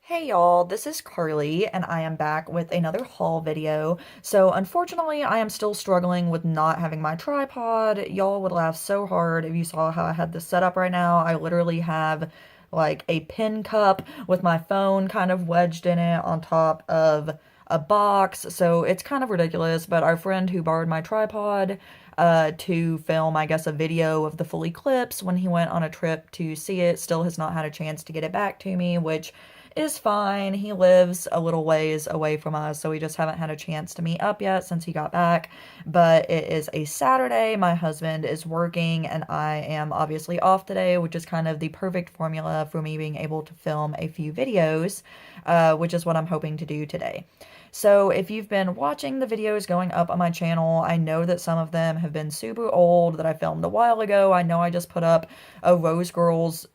Hey y'all, this is Carly and I am back with another haul video. So unfortunately, I am still struggling with not having my tripod. Y'all would laugh so hard if you saw how I had this set up right now. I literally have like a pin cup with my phone kind of wedged in it on top of a box. So it's kind of ridiculous, but our friend who borrowed my tripod to film, I guess, a video of the full eclipse when he went on a trip to see it still has not had a chance to get it back to me, which is fine. He lives a little ways away from us, so we just haven't had a chance to meet up yet since he got back. But it is a Saturday. My husband is working, and I am obviously off today, which is kind of the perfect formula for me being able to film a few videos, which is what I'm hoping to do today. So if you've been watching the videos going up on my channel, I know that some of them have been super old that I filmed a while ago. I know I just put up a Rose Girls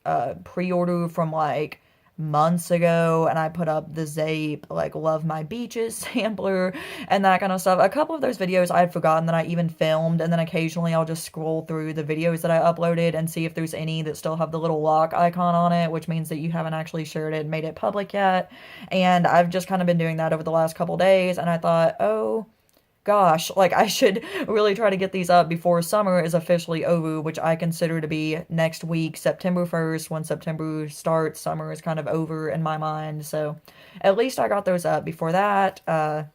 pre-order from like months ago, and I put up the Zape like Love My Beaches sampler and that kind of stuff. A couple of those videos I had forgotten that I even filmed, and then occasionally I'll just scroll through the videos that I uploaded and see if there's any that still have the little lock icon on it, which means that you haven't actually shared it and made it public yet. And I've just kind of been doing that over the last couple days, and I thought, oh gosh, like I should really try to get these up before summer is officially over, which I consider to be next week, September 1st. When September starts, summer is kind of over in my mind. So at least I got those up before that.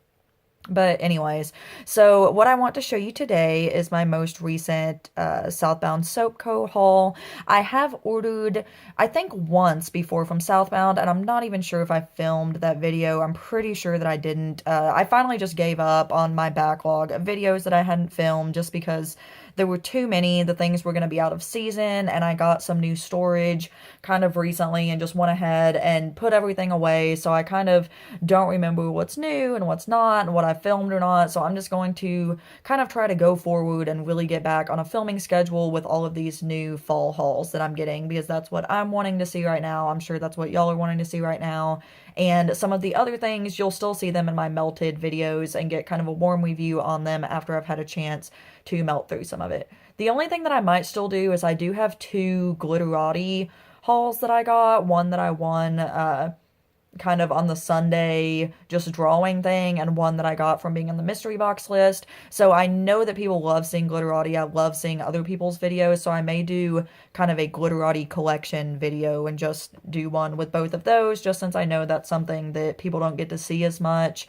But anyways, so what I want to show you today is my most recent Southbound Soap Co. haul. I have ordered, I think once before from Southbound, and I'm not even sure if I filmed that video. I'm pretty sure that I didn't. I finally just gave up on my backlog of videos that I hadn't filmed just because there were too many. The things were going to be out of season, and I got some new storage kind of recently and just went ahead and put everything away. So I kind of don't remember what's new and what's not and what I filmed or not. So I'm just going to kind of try to go forward and really get back on a filming schedule with all of these new fall hauls that I'm getting, because that's what I'm wanting to see right now. I'm sure that's what y'all are wanting to see right now. And some of the other things, you'll still see them in my melted videos and get kind of a warm review on them after I've had a chance to melt through some of it. The only thing that I might still do is I do have two glitterati hauls that I got. One that I won kind of on the Sunday just drawing thing, and one that I got from being on the mystery box list. So I know that people love seeing glitterati. I love seeing other people's videos, so I may do kind of a glitterati collection video and just do one with both of those, just since I know that's something that people don't get to see as much,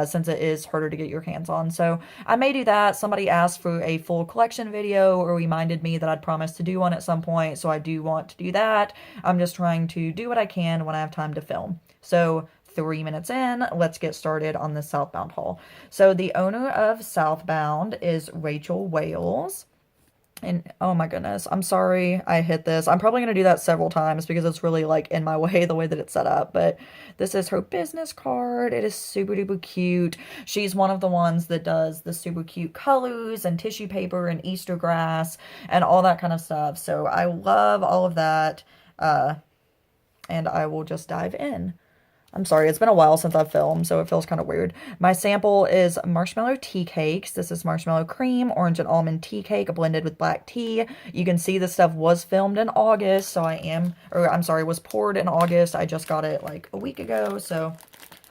since it is harder to get your hands on. So I may do that. Somebody asked for a full collection video or reminded me that I'd promised to do one at some point, so I do want to do that. I'm just trying to do what I can when I have time to film. So 3 minutes in, let's get started on the Southbound haul. So the owner of Southbound is Rachel Wales. And oh my goodness, I'm sorry I hit this. I'm probably going to do that several times because it's really like in my way the way that it's set up. But this is her business card. It is super duper cute. She's one of the ones that does the super cute colors and tissue paper and Easter grass and all that kind of stuff. So I love all of that. And I will just dive in. I'm sorry, it's been a while since I've filmed, so it feels kind of weird. My sample is marshmallow tea cakes. This is marshmallow cream, orange and almond tea cake blended with black tea. You can see this stuff was filmed in August, so I'm sorry, was poured in August. I just got it like a week ago, so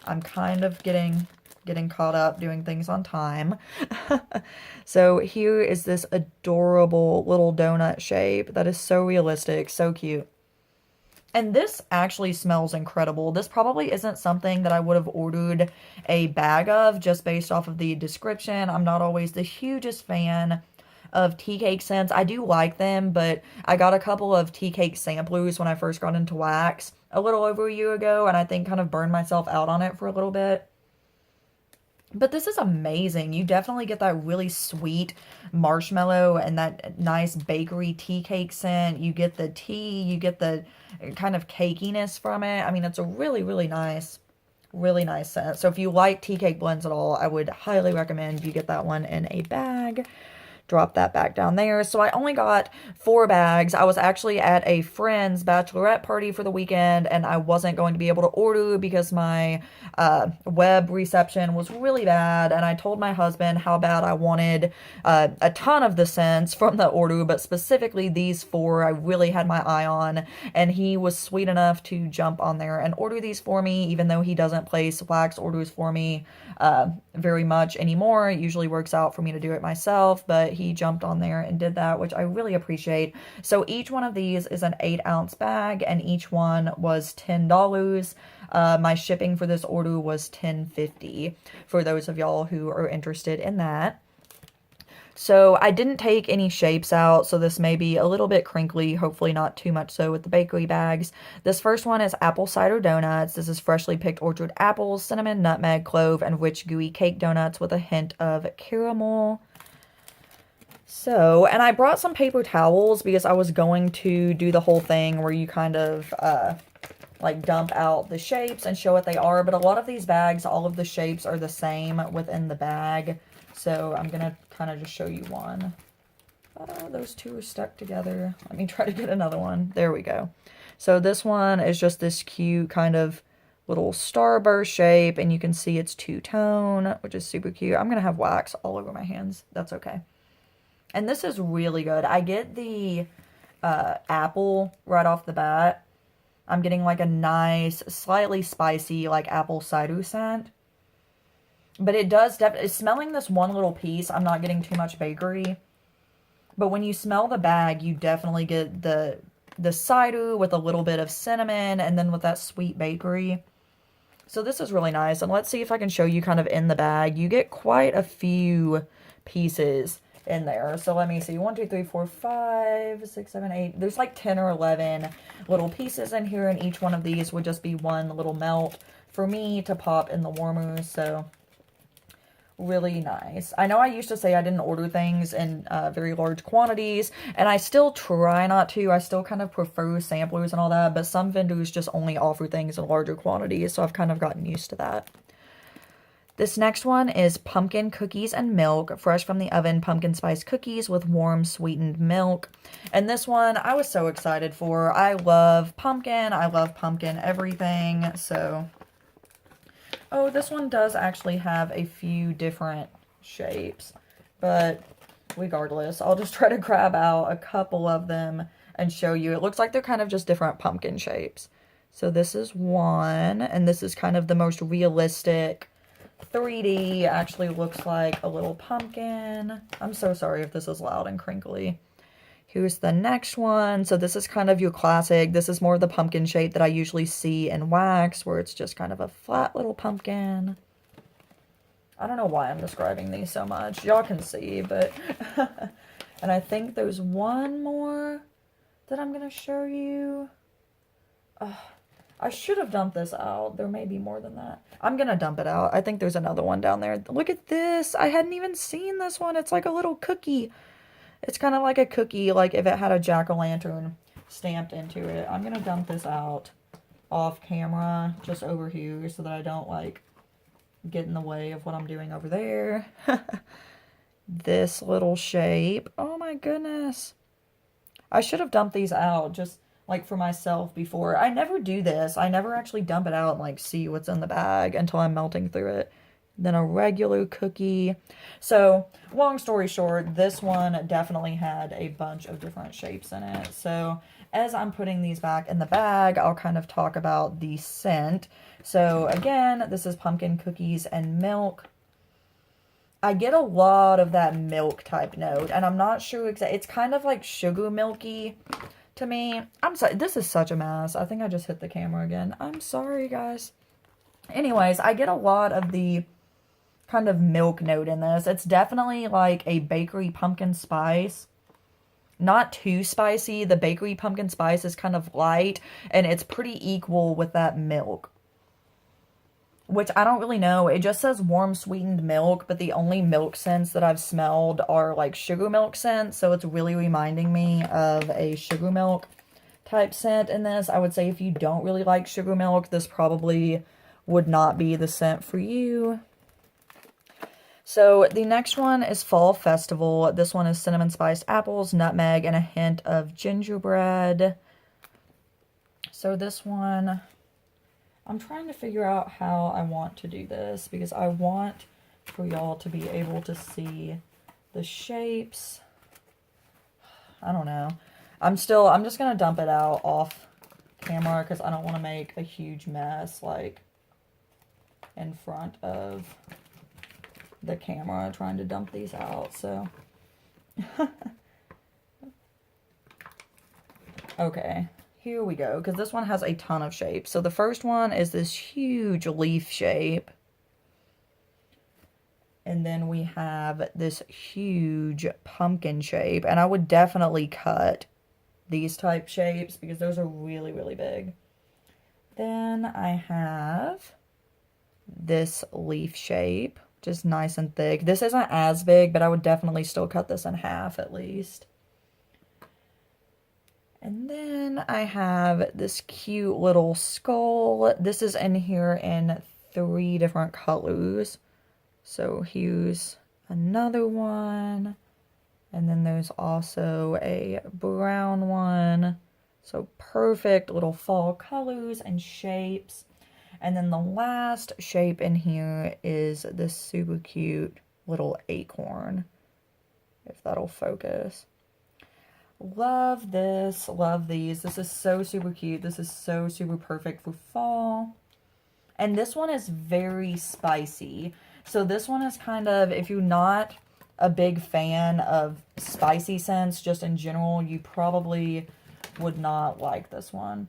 I'm kind of getting caught up doing things on time. So here is this adorable little donut shape that is so realistic, so cute. And this actually smells incredible. This probably isn't something that I would have ordered a bag of just based off of the description. I'm not always the hugest fan of tea cake scents. I do like them, but I got a couple of tea cake samplers when I first got into wax a little over a year ago, and I think kind of burned myself out on it for a little bit. But this is amazing. You definitely get that really sweet marshmallow and that nice bakery tea cake scent. You get the tea, you get the kind of cakiness from it. I mean, it's a really, really nice scent. So if you like tea cake blends at all, I would highly recommend you get that one in a bag. drop that back down there. So I only got 4 bags. I was actually at a friend's bachelorette party for the weekend, and I wasn't going to be able to order because my web reception was really bad, and I told my husband how bad I wanted a ton of the scents from the order, but specifically these 4 I really had my eye on, and he was sweet enough to jump on there and order these for me, even though he doesn't place wax orders for me very much anymore. It usually works out for me to do it myself, but he jumped on there and did that, which I really appreciate. So each one of these is an 8-ounce bag, and each one was $10. My shipping for this order was $10.50 for those of y'all who are interested in that. So I didn't take any shapes out, so this may be a little bit crinkly, hopefully not too much so with the bakery bags. This first one is apple cider donuts. This is freshly picked orchard apples, cinnamon, nutmeg, clove, and rich gooey cake donuts with a hint of caramel. So, and I brought some paper towels because I was going to do the whole thing where you kind of like dump out the shapes and show what they are, but a lot of these bags, all of the shapes are the same within the bag. So I'm going to kind of just show you one. Those 2 are stuck together. Let me try to get another one. There we go. So this one is just this cute kind of little starburst shape, and you can see it's 2-tone, which is super cute. I'm going to have wax all over my hands. That's okay. And this is really good. I get the apple right off the bat. I'm getting like a nice, slightly spicy, like apple cider scent. But it does definitely, smelling this one little piece, I'm not getting too much bakery. But when you smell the bag, you definitely get the cider with a little bit of cinnamon and then with that sweet bakery. So this is really nice. And let's see if I can show you kind of in the bag. You get quite a few pieces in there. So let me see. 1, 2, 3, 4, 5, 6, 7, 8. There's like 10 or 11 little pieces in here, and each one of these would just be one little melt for me to pop in the warmer. So really nice. I know I used to say I didn't order things in very large quantities, and I still try not to. I still kind of prefer samplers and all that, but some vendors just only offer things in larger quantities, so I've kind of gotten used to that. This next one is pumpkin cookies and milk, fresh from the oven pumpkin spice cookies with warm sweetened milk. And this one I was so excited for. I love pumpkin everything, so... Oh, this one does actually have a few different shapes, but regardless, I'll just try to grab out a couple of them and show you. It looks like they're kind of just different pumpkin shapes. So this is one, and this is kind of the most realistic 3D. Actually looks like a little pumpkin. I'm so sorry if this is loud and crinkly. Here's the next one. So this is kind of your classic. This is more of the pumpkin shape that I usually see in wax, where it's just kind of a flat little pumpkin. I don't know why I'm describing these so much. Y'all can see, but... And I think there's one more that I'm going to show you. I should have dumped this out. There may be more than that. I'm going to dump it out. I think there's another one down there. Look at this. I hadn't even seen this one. It's like a little cookie. It's kind of like a cookie, like if it had a jack-o'-lantern stamped into it. I'm going to dump this out off camera, just over here, so that I don't, like, get in the way of what I'm doing over there. This little shape. Oh my goodness. I should have dumped these out, just, like, for myself before. I never do this. I never actually dump it out and, like, see what's in the bag until I'm melting through it. Then a regular cookie. So, long story short, this one definitely had a bunch of different shapes in it. So, as I'm putting these back in the bag, I'll kind of talk about the scent. So, again, this is pumpkin cookies and milk. I get a lot of that milk type note, and I'm not sure exactly. It's kind of like sugar milky to me. I'm sorry. This is such a mess. I think I just hit the camera again. I'm sorry, guys. Anyways, I get a lot of the kind of milk note in this. It's definitely like a bakery pumpkin spice. Not too spicy. The bakery pumpkin spice is kind of light, and it's pretty equal with that milk. Which I don't really know. It just says warm sweetened milk, but the only milk scents that I've smelled are like sugar milk scents, so it's really reminding me of a sugar milk type scent in this. I would say if you don't really like sugar milk, this probably would not be the scent for you. So the next one is Fall Festival. This one is cinnamon spiced apples, nutmeg, and a hint of gingerbread. So this one, I'm trying to figure out how I want to do this because I want for y'all to be able to see the shapes. I don't know. I'm just going to dump it out off camera because I don't want to make a huge mess like in front of the camera trying to dump these out. So okay, here we go, because this one has a ton of shapes. So the first one is this huge leaf shape. And then we have this huge pumpkin shape. And I would definitely cut these type shapes because those are really, really big. Then I have this leaf shape, just nice and thick. This isn't as big, but I would definitely still cut this in half at least. And then I have this cute little skull. This is in here in 3 different colors. So here's another one. And then there's also a brown one. So perfect little fall colors and shapes. And then the last shape in here is this super cute little acorn. If that'll focus. Love this. Love these. This is so super cute. This is so super perfect for fall. And this one is very spicy. So this one is kind of, if you're not a big fan of spicy scents, just in general, you probably would not like this one.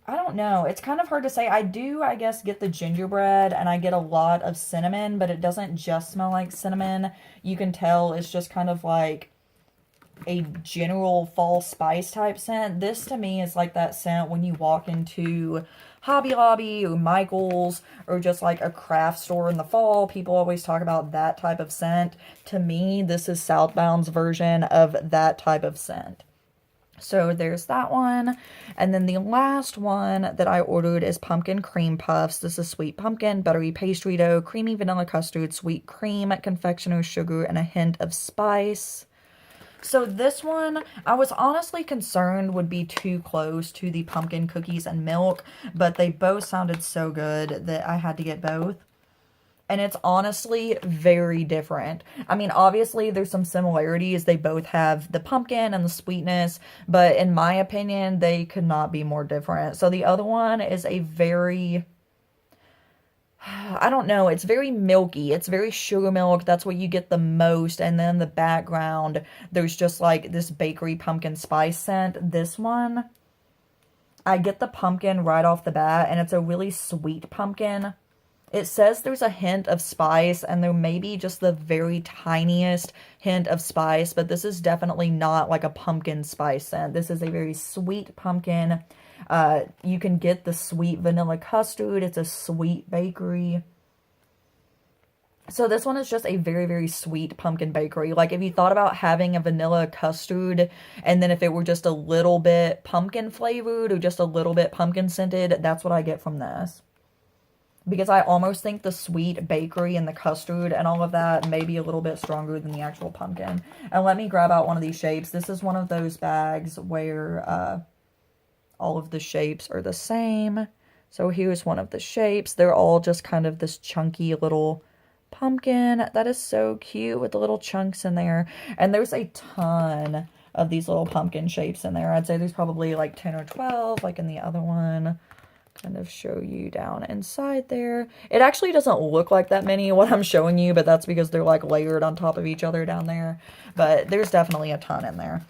I don't know. It's kind of hard to say. I do, I guess, get the gingerbread and I get a lot of cinnamon, but it doesn't just smell like cinnamon. You can tell it's just kind of like a general fall spice type scent. This to me is like that scent when you walk into Hobby Lobby or Michael's or just like a craft store in the fall. People always talk about that type of scent. To me, this is Southbound's version of that type of scent. So there's that one. And then the last one that I ordered is pumpkin cream puffs. This is sweet pumpkin, buttery pastry dough, creamy vanilla custard, sweet cream, confectioner's sugar, and a hint of spice. So this one, I was honestly concerned would be too close to the pumpkin cookies and milk, but they both sounded so good that I had to get both. And it's honestly very different. I mean, obviously there's some similarities. They both have the pumpkin and the sweetness, but in my opinion, they could not be more different. So the other one is a very, I don't know, it's very milky. It's very sugar milk. That's what you get the most. And then in the background, there's just like this bakery pumpkin spice scent. This one, I get the pumpkin right off the bat, and it's a really sweet pumpkin. It says there's a hint of spice, and there may be just the very tiniest hint of spice, but this is definitely not like a pumpkin spice scent. This is a very sweet pumpkin. You can get the sweet vanilla custard. It's a sweet bakery. So this one is just a very, very sweet pumpkin bakery. Like if you thought about having a vanilla custard, and then if it were just a little bit pumpkin flavored or just a little bit pumpkin scented, that's what I get from this. Because I almost think the sweet bakery and the custard and all of that may be a little bit stronger than the actual pumpkin. And let me grab out one of these shapes. This is one of those bags where all of the shapes are the same. So here's one of the shapes. They're all just kind of this chunky little pumpkin. That is so cute with the little chunks in there. And there's a ton of these little pumpkin shapes in there. I'd say there's probably like 10 or 12, like in the other one. Kind of show you down inside there. It actually doesn't look like that many what I'm showing you, but that's because they're like layered on top of each other down there. But there's definitely a ton in there.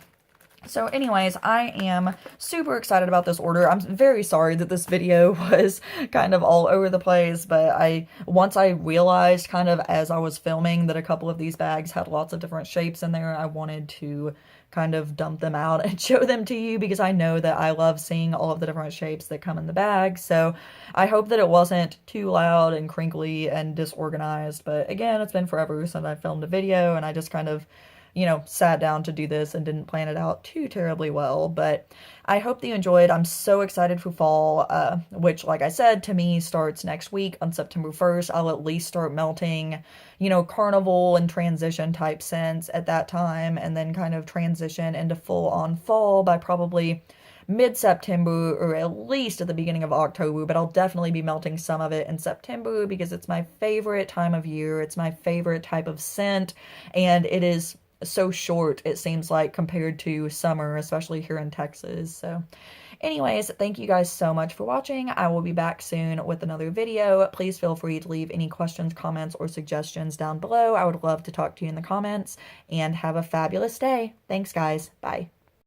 So anyways, I am super excited about this order. I'm very sorry that this video was kind of all over the place, but once I realized kind of as I was filming that a couple of these bags had lots of different shapes in there, I wanted to kind of dump them out and show them to you because I know that I love seeing all of the different shapes that come in the bag. So I hope that it wasn't too loud and crinkly and disorganized, but again, it's been forever since I filmed a video, and I just kind of sat down to do this and didn't plan it out too terribly well. But I hope that you enjoyed. I'm so excited for fall, which, like I said, to me starts next week on September 1st. I'll at least start melting, carnival and transition type scents at that time, and then kind of transition into full on fall by probably mid-September or at least at the beginning of October, but I'll definitely be melting some of it in September because it's my favorite time of year. It's my favorite type of scent, and it is so short, it seems like, compared to summer, especially here in Texas. So anyways, thank you guys so much for watching. I will be back soon with another video. Please feel free to leave any questions, comments, or suggestions down below. I would love to talk to you in the comments, and have a fabulous day. Thanks, guys. Bye.